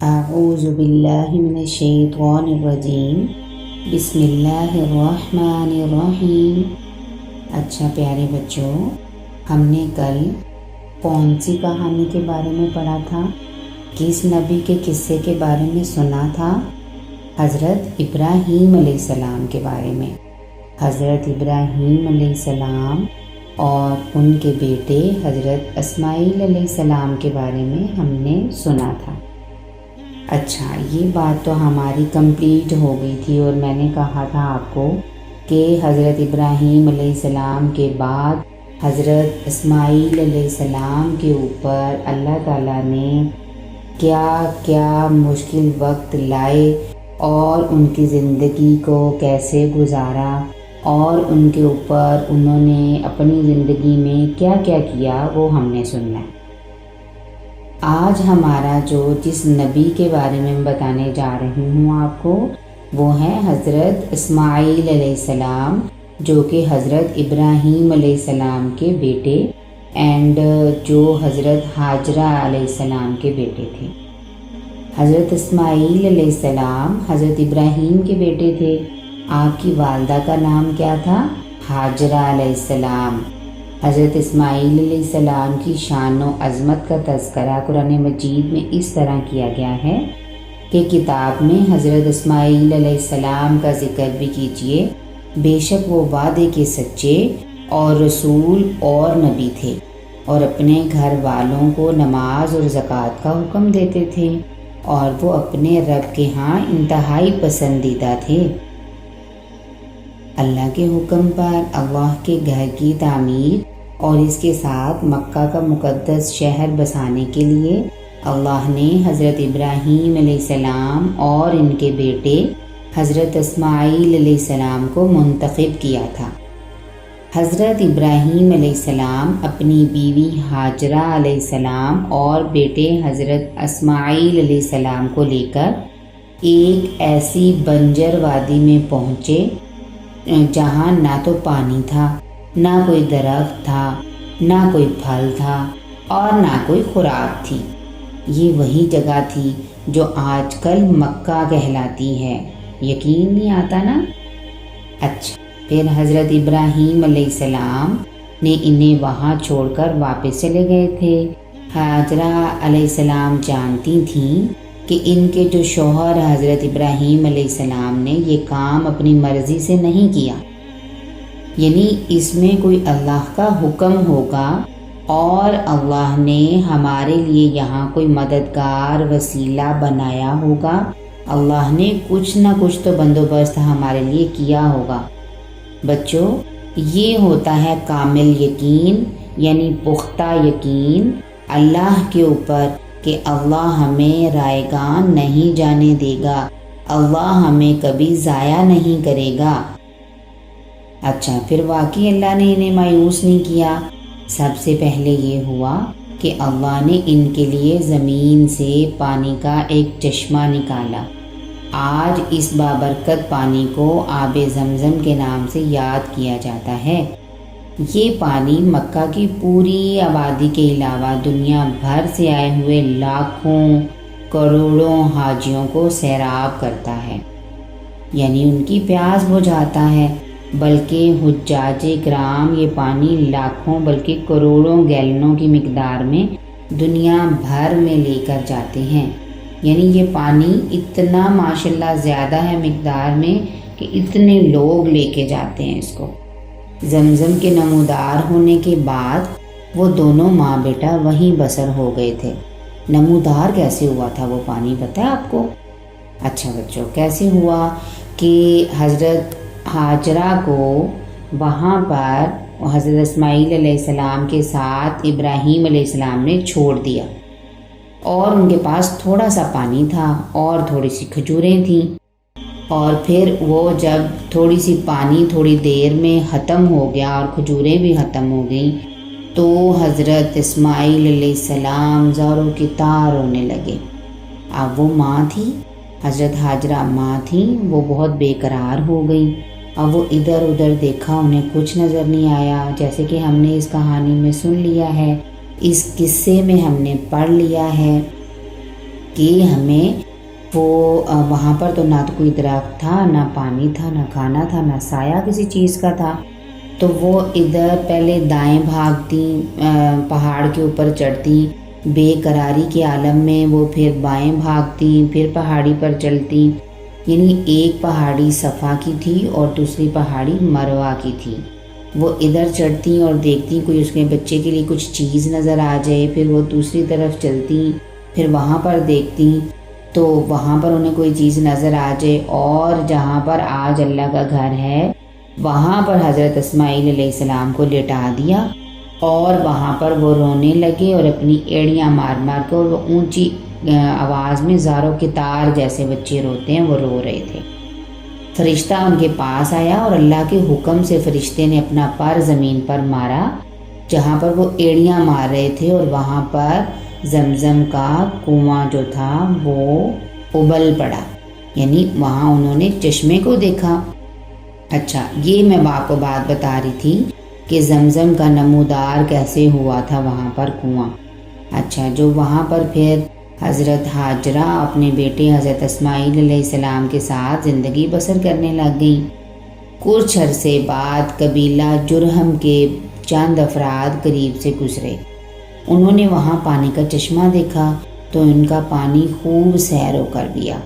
اعوذ باللہ من الشیطان الرجیم بسم اللہ الرحمن الرحیم۔ اچھا پیارے بچوں، ہم نے کل کون سی کہانی کے بارے میں پڑھا تھا؟ کس نبی کے قصے کے بارے میں سنا تھا؟ حضرت ابراہیم علیہ السلام کے بارے میں۔ حضرت ابراہیم علیہ السلام اور ان کے بیٹے حضرت اسماعیل علیہ السلام کے بارے میں ہم نے سنا تھا۔ اچھا، یہ بات تو ہماری کمپلیٹ ہو گئی تھی اور میں نے کہا تھا آپ کو کہ حضرت ابراہیم علیہ السلام کے بعد حضرت اسماعیل علیہ السلام کے اوپر اللہ تعالیٰ نے کیا کیا مشکل وقت لائے اور ان کی زندگی کو کیسے گزارا اور ان کے اوپر انہوں نے اپنی زندگی میں کیا کیا کیا، وہ ہم نے سننا ہے۔ آج ہمارا جس نبی کے بارے میں بتانے جا رہی ہوں آپ کو، وہ ہے حضرت اسماعیل علیہ السلام، جو کہ حضرت ابراہیم علیہ السلام کے بیٹے اینڈ جو حضرت ہاجرہ علیہ السلام کے بیٹے تھے۔ حضرت اسماعیل علیہ السلام حضرت ابراہیم کے بیٹے تھے۔ آپ کی والدہ کا نام کیا تھا؟ ہاجرہ علیہ السلام۔ حضرت اسماعیل علیہ السلام کی شان و عظمت کا تذکرہ قرآن مجید میں اس طرح کیا گیا ہے کہ کتاب میں حضرت اسماعیل علیہ السلام کا ذکر بھی کیجیے، بے شک وہ وعدے کے سچے اور رسول اور نبی تھے اور اپنے گھر والوں کو نماز اور زکوٰۃ کا حکم دیتے تھے اور وہ اپنے رب کے ہاں انتہائی پسندیدہ تھے۔ اللہ کے حکم پر اللہ کے گھر کی تعمیر اور اس کے ساتھ مکہ کا مقدس شہر بسانے کے لیے اللہ نے حضرت ابراہیم علیہ السلام اور ان کے بیٹے حضرت اسماعیل علیہ السلام کو منتخب کیا تھا۔ حضرت ابراہیم علیہ السلام اپنی بیوی ہاجرہ علیہ السلام اور بیٹے حضرت اسماعیل علیہ السلام کو لے کر ایک ایسی بنجر وادی میں پہنچے جہاں نہ تو پانی تھا، نہ کوئی درخت تھا، نہ کوئی پھل تھا اور نہ کوئی خوراک تھی۔ یہ وہی جگہ تھی جو آج کل مکہ کہلاتی ہے۔ یقین نہیں آتا نا؟ اچھا، پھر حضرت ابراہیم علیہ السلام نے انہیں وہاں چھوڑ کر واپس چلے گئے تھے۔ ہاجرہ علیہ السلام جانتی تھیں کہ ان کے جو شوہر حضرت ابراہیم علیہ السلام نے یہ کام اپنی مرضی سے نہیں کیا، یعنی اس میں کوئی اللہ کا حکم ہوگا اور اللہ نے ہمارے لیے یہاں کوئی مددگار وسیلہ بنایا ہوگا، اللہ نے کچھ نہ کچھ تو بندوبست ہمارے لیے کیا ہوگا۔ بچوں، یہ ہوتا ہے کامل یقین، یعنی پختہ یقین اللہ کے اوپر کہ اللہ ہمیں رائیگان نہیں جانے دے گا، اللہ ہمیں کبھی ضائع نہیں کرے گا۔ اچھا، پھر واقعی اللہ نے انہیں مایوس نہیں کیا۔ سب سے پہلے یہ ہوا کہ اللہ نے ان کے لیے زمین سے پانی کا ایک چشمہ نکالا۔ آج اس بابرکت پانی کو آب زمزم کے نام سے یاد کیا جاتا ہے۔ یہ پانی مکہ کی پوری آبادی کے علاوہ دنیا بھر سے آئے ہوئے لاکھوں کروڑوں حاجیوں کو سیراب کرتا ہے، یعنی ان کی پیاس بجھاتا ہے۔ بلکہ حجاج کرام یہ پانی لاکھوں بلکہ کروڑوں گیلنوں کی مقدار میں دنیا بھر میں لے کر جاتے ہیں۔ یعنی یہ پانی اتنا ماشاءاللہ زیادہ ہے مقدار میں کہ اتنے لوگ لے کے جاتے ہیں اس کو۔ زمزم کے نمودار ہونے کے بعد وہ دونوں ماں بیٹا وہیں بسر ہو گئے تھے۔ نمودار کیسے ہوا تھا وہ پانی، پتہ ہے آپ کو؟ اچھا بچوں، کیسے ہوا کہ حضرت ہاجرہ کو وہاں پر حضرت اسماعیل علیہ السلام کے ساتھ ابراہیم علیہ السلام نے چھوڑ دیا اور ان کے پاس تھوڑا سا پانی تھا اور تھوڑی سی کھجوریں تھیں، اور پھر وہ جب تھوڑی سی پانی تھوڑی دیر میں ختم ہو گیا اور کھجوریں بھی ختم ہو گئیں تو حضرت اسماعیل علیہ السلام زاروں کی تار رونے لگے۔ اب وہ ماں تھی، حضرت ہاجرہ ماں تھیں، وہ بہت بے قرار ہو گئی۔ اب وہ ادھر ادھر دیکھا، انہیں کچھ نظر نہیں آیا، جیسے کہ ہم نے اس کہانی میں سن لیا ہے، اس قصے میں ہم نے پڑھ لیا ہے۔ کہ ہمیں وہ وہاں پر تو نہ تو کوئی درخت تھا، نہ پانی تھا، نہ کھانا تھا، نہ سایہ کسی چیز کا تھا، تو وہ ادھر پہلے دائیں بھاگتی، پہاڑ کے اوپر چڑھتی، بے قراری کے عالم میں وہ پھر بائیں بھاگتی، پھر پہاڑی پر چلتی، یعنی ایک پہاڑی صفا کی تھی اور دوسری پہاڑی مروہ کی تھی۔ وہ ادھر چڑھتی اور دیکھتی کوئی اس کے بچے کے لیے کچھ چیز نظر آ جائے، پھر وہ دوسری طرف چلتی، پھر وہاں پر دیکھتی تو وہاں پر انہیں کوئی چیز نظر آ جائے، اور جہاں پر آج اللہ کا گھر ہے وہاں پر حضرت اسماعیل علیہ السلام کو لٹا دیا، اور وہاں پر وہ رونے لگے اور اپنی ایڑیاں مار مار کر، اور وہ اونچی آواز میں زاروں کے تار جیسے بچے روتے ہیں وہ رو رہے تھے۔ فرشتہ ان کے پاس آیا اور اللہ کے حکم سے فرشتے نے اپنا پر زمین پر مارا جہاں پر وہ ایڑیاں مار رہے تھے، اور وہاں پر زمزم کا کنواں جو تھا وہ ابل پڑا، یعنی وہاں انہوں نے چشمے کو دیکھا۔ اچھا، یہ میں آپ کو بات بتا رہی تھی کہ زمزم کا نمودار کیسے ہوا تھا وہاں پر کنواں۔ اچھا، جو وہاں پر پھر حضرت ہاجرہ اپنے بیٹے حضرت اسماعیل علیہ السلام کے ساتھ زندگی بسر کرنے لگ گئیں۔ کچھ عرصے بعد قبیلہ جرہم کے چند افراد قریب سے گزرے، انہوں نے وہاں پانی کا چشمہ دیکھا تو ان کا پانی خوب سیر کر دیا۔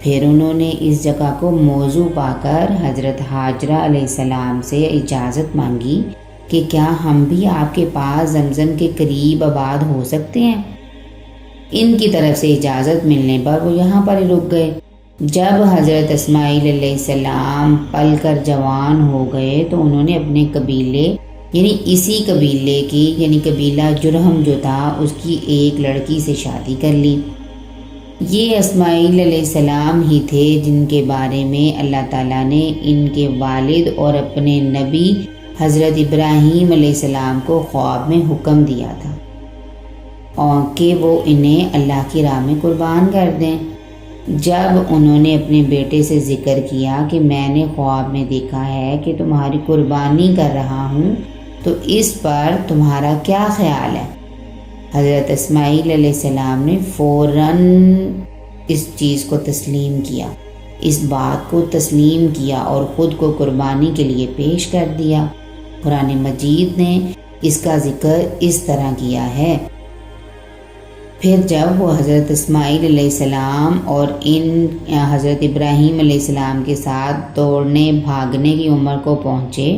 پھر انہوں نے اس جگہ کو موضوع پا کر حضرت ہاجرہ علیہ السلام سے اجازت مانگی کہ کیا ہم بھی آپ کے پاس زمزم کے قریب آباد ہو سکتے ہیں؟ ان کی طرف سے اجازت ملنے پر وہ یہاں پر ہی رک گئے۔ جب حضرت اسماعیل علیہ السلام پل کر جوان ہو گئے تو انہوں نے اپنے قبیلے یعنی اسی قبیلے کی یعنی قبیلہ جرہم جو تھا اس کی ایک لڑکی سے شادی کر لی۔ یہ اسماعیل علیہ السلام ہی تھے جن کے بارے میں اللہ تعالیٰ نے ان کے والد اور اپنے نبی حضرت ابراہیم علیہ السلام کو خواب میں حکم دیا تھا اور کہ وہ انہیں اللہ کی راہ میں قربان کر دیں۔ جب انہوں نے اپنے بیٹے سے ذکر کیا کہ میں نے خواب میں دیکھا ہے کہ تمہاری قربانی کر رہا ہوں تو اس پر تمہارا کیا خیال ہے؟ حضرت اسماعیل علیہ السلام نے فوراً اس چیز کو تسلیم کیا، اس بات کو تسلیم کیا اور خود کو قربانی کے لیے پیش کر دیا۔ قرآن مجید نے اس کا ذکر اس طرح کیا ہے۔ پھر جب وہ حضرت اسماعیل علیہ السلام اور ان حضرت ابراہیم علیہ السلام کے ساتھ دوڑنے بھاگنے کی عمر کو پہنچے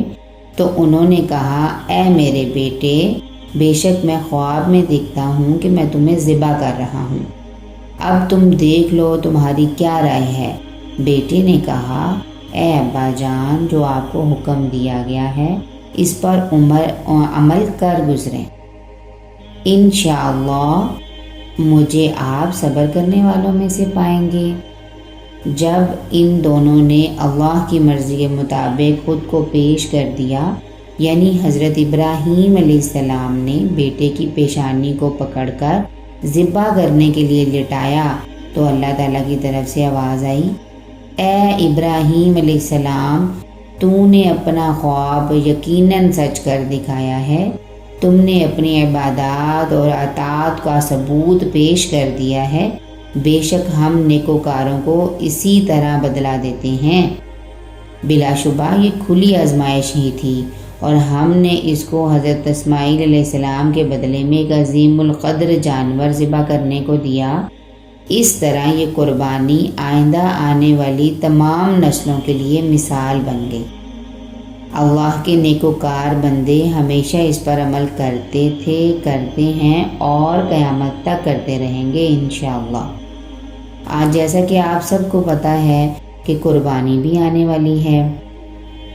تو انہوں نے کہا، اے میرے بیٹے، بے شک میں خواب میں دیکھتا ہوں کہ میں تمہیں ذبح کر رہا ہوں، اب تم دیکھ لو تمہاری کیا رائے ہے؟ بیٹے نے کہا، اے ابا جان، جو آپ کو حکم دیا گیا ہے اس پر عمل کر گزریں، انشاءاللہ مجھے آپ صبر کرنے والوں میں سے پائیں گے۔ جب ان دونوں نے اللہ کی مرضی کے مطابق خود کو پیش کر دیا، یعنی حضرت ابراہیم علیہ السلام نے بیٹے کی پیشانی کو پکڑ کر ذبح کرنے کے لیے لٹایا تو اللہ تعالیٰ کی طرف سے آواز آئی، اے ابراہیم علیہ السلام، تو نے اپنا خواب یقیناً سچ کر دکھایا ہے، تم نے اپنی عبادات اور اطاعت کا ثبوت پیش کر دیا ہے، بے شک ہم نیکوکاروں کو اسی طرح بدلہ دیتے ہیں۔ بلا شبہ یہ کھلی آزمائش ہی تھی اور ہم نے اس کو حضرت اسماعیل علیہ السلام کے بدلے میں ایک عظیم القدر جانور ذبح کرنے کو دیا۔ اس طرح یہ قربانی آئندہ آنے والی تمام نسلوں کے لیے مثال بن گئی۔ اللہ کے نیکوکار بندے ہمیشہ اس پر عمل کرتے تھے، کرتے ہیں اور قیامت تک کرتے رہیں گے انشاءاللہ۔ آج جیسا کہ آپ سب کو پتہ ہے کہ قربانی بھی آنے والی ہے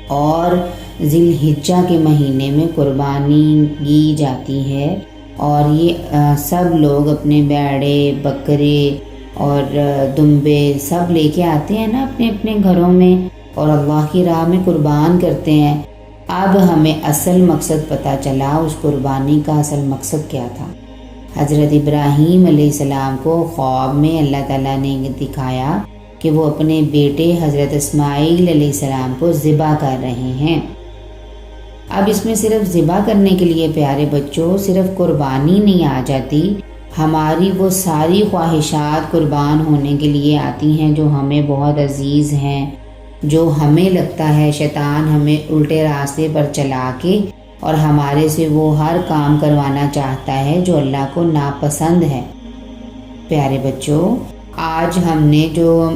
اور ذی الحجہ کے مہینے میں قربانی کی جاتی ہے، اور یہ سب لوگ اپنے بیڑے، بکرے اور دمبے سب لے کے آتے ہیں نا اپنے اپنے گھروں میں اور اللہ کی راہ میں قربان کرتے ہیں۔ اب ہمیں اصل مقصد پتہ چلا، اس قربانی کا اصل مقصد کیا تھا۔ حضرت ابراہیم علیہ السلام کو خواب میں اللہ تعالیٰ نے دکھایا کہ وہ اپنے بیٹے حضرت اسماعیل علیہ السلام کو ذبح کر رہے ہیں۔ اب اس میں صرف ذبح کرنے کے لیے پیارے بچوں صرف قربانی نہیں آ جاتی، ہماری وہ ساری خواہشات قربان ہونے کے لیے آتی ہیں جو ہمیں بہت عزیز ہیں، جو ہمیں لگتا ہے شیطان ہمیں الٹے راستے پر چلا کے اور ہمارے سے وہ ہر کام کروانا چاہتا ہے جو اللہ کو ناپسند ہے۔ پیارے بچوں، آج ہم نے جو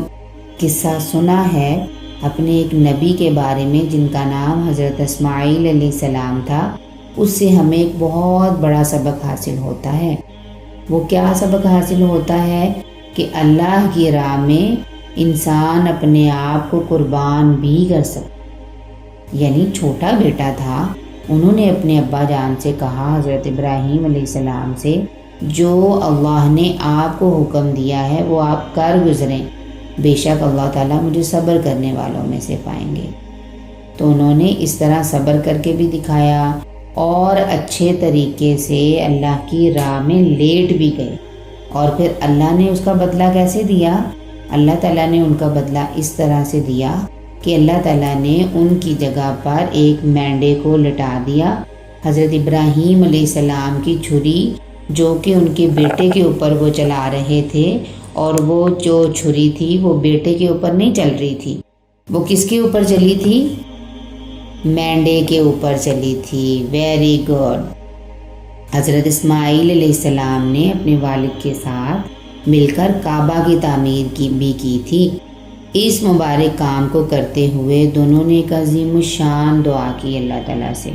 قصہ سنا ہے اپنے ایک نبی کے بارے میں جن کا نام حضرت اسماعیل علیہ السلام تھا، اس سے ہمیں ایک بہت بڑا سبق حاصل ہوتا ہے۔ وہ کیا سبق حاصل ہوتا ہے کہ اللہ کی راہ میں انسان اپنے آپ کو قربان بھی کر سکتا۔ یعنی چھوٹا بیٹا تھا، انہوں نے اپنے ابا جان سے کہا، حضرت ابراہیم علیہ السلام سے، جو اللہ نے آپ کو حکم دیا ہے وہ آپ کر گزریں، بے شک اللہ تعالیٰ مجھے صبر کرنے والوں میں سے پائیں گے۔ تو انہوں نے اس طرح صبر کر کے بھی دکھایا اور اچھے طریقے سے اللہ کی راہ میں لیٹ بھی گئے۔ اور پھر اللہ نے اس کا بدلہ کیسے دیا؟ اللہ تعالیٰ نے ان کا بدلہ اس طرح سے دیا کہ اللہ تعالیٰ نے ان کی جگہ پر ایک مینڈے کو لٹا دیا۔ حضرت ابراہیم علیہ السلام کی چھری جو کہ ان کے بیٹے کے اوپر وہ چلا رہے تھے، اور وہ جو چھری تھی وہ بیٹے کے اوپر نہیں چل رہی تھی، وہ کس کے اوپر چلی تھی؟ مینڈے کے اوپر چلی تھی۔ Very good. حضرت اسماعیل علیہ السلام نے اپنے والد کے ساتھ مل کر کعبہ کی تعمیر بھی کی تھی۔ اس مبارک کام کو کرتے ہوئے دونوں نے ایک عظیم الشان دعا کی اللہ تعالیٰ سے،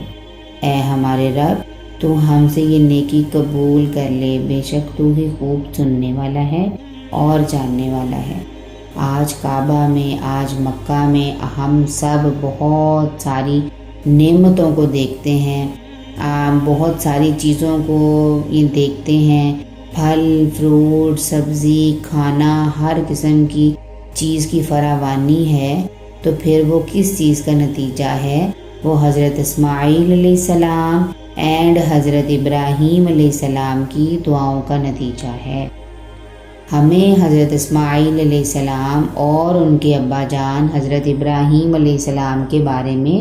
اے ہمارے رب، تو ہم سے یہ نیکی قبول کر لے، بے شک تو ہی خوب سننے والا ہے اور جاننے والا ہے۔ آج کعبہ میں، آج مکہ میں ہم سب بہت ساری نعمتوں کو دیکھتے ہیں، بہت ساری چیزوں کو یہ دیکھتے ہیں، پھل فروٹ سبزی کھانا، ہر قسم کی چیز کی فراوانی ہے۔ تو پھر وہ کس چیز کا نتیجہ ہے؟ وہ حضرت اسماعیل علیہ السلام اینڈ حضرت ابراہیم علیہ السلام کی دعاؤں کا نتیجہ ہے۔ ہمیں حضرت اسماعیل علیہ السلام اور ان کے ابا جان حضرت ابراہیم علیہ السلام کے بارے میں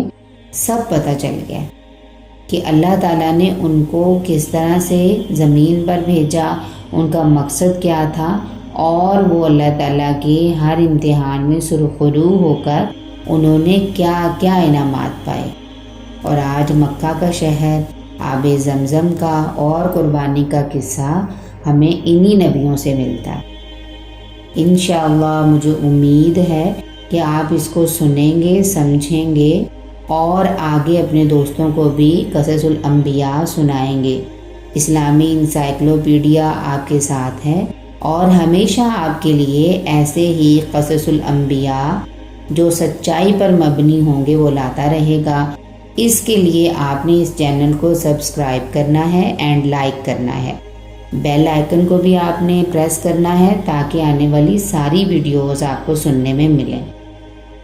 سب پتہ چل گیا کہ اللہ تعالیٰ نے ان کو کس طرح سے زمین پر بھیجا، ان کا مقصد کیا تھا، اور وہ اللہ تعالیٰ کے ہر امتحان میں سرخرو ہو کر انہوں نے کیا کیا انعامات پائے۔ اور آج مکہ کا شہر، آب زمزم کا اور قربانی کا قصہ ہمیں انہی نبیوں سے ملتا ہے۔ انشاءاللہ مجھے امید ہے کہ آپ اس کو سنیں گے، سمجھیں گے اور آگے اپنے دوستوں کو بھی قصص الانبیاء سنائیں گے۔ اسلامی انسائکلوپیڈیا آپ کے ساتھ ہے اور ہمیشہ آپ کے لیے ایسے ہی قصص الانبیاء جو سچائی پر مبنی ہوں گے وہ لاتا رہے گا۔ اس کے لیے آپ نے اس چینل کو سبسکرائب کرنا ہے اینڈ لائک کرنا ہے، بیل آئیکن کو بھی آپ نے پریس کرنا ہے تاکہ آنے والی ساری ویڈیوز آپ کو سننے میں ملیں۔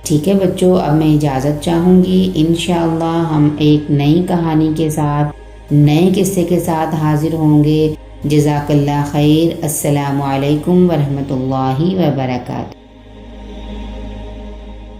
ٹھیک ہے بچوں، اب میں اجازت چاہوں گی۔ انشاءاللہ ہم ایک نئی کہانی کے ساتھ، نئے قصے کے ساتھ حاضر ہوں گے۔ جزاک اللہ خیر۔ السلام علیکم ورحمۃ اللہ وبرکاتہ۔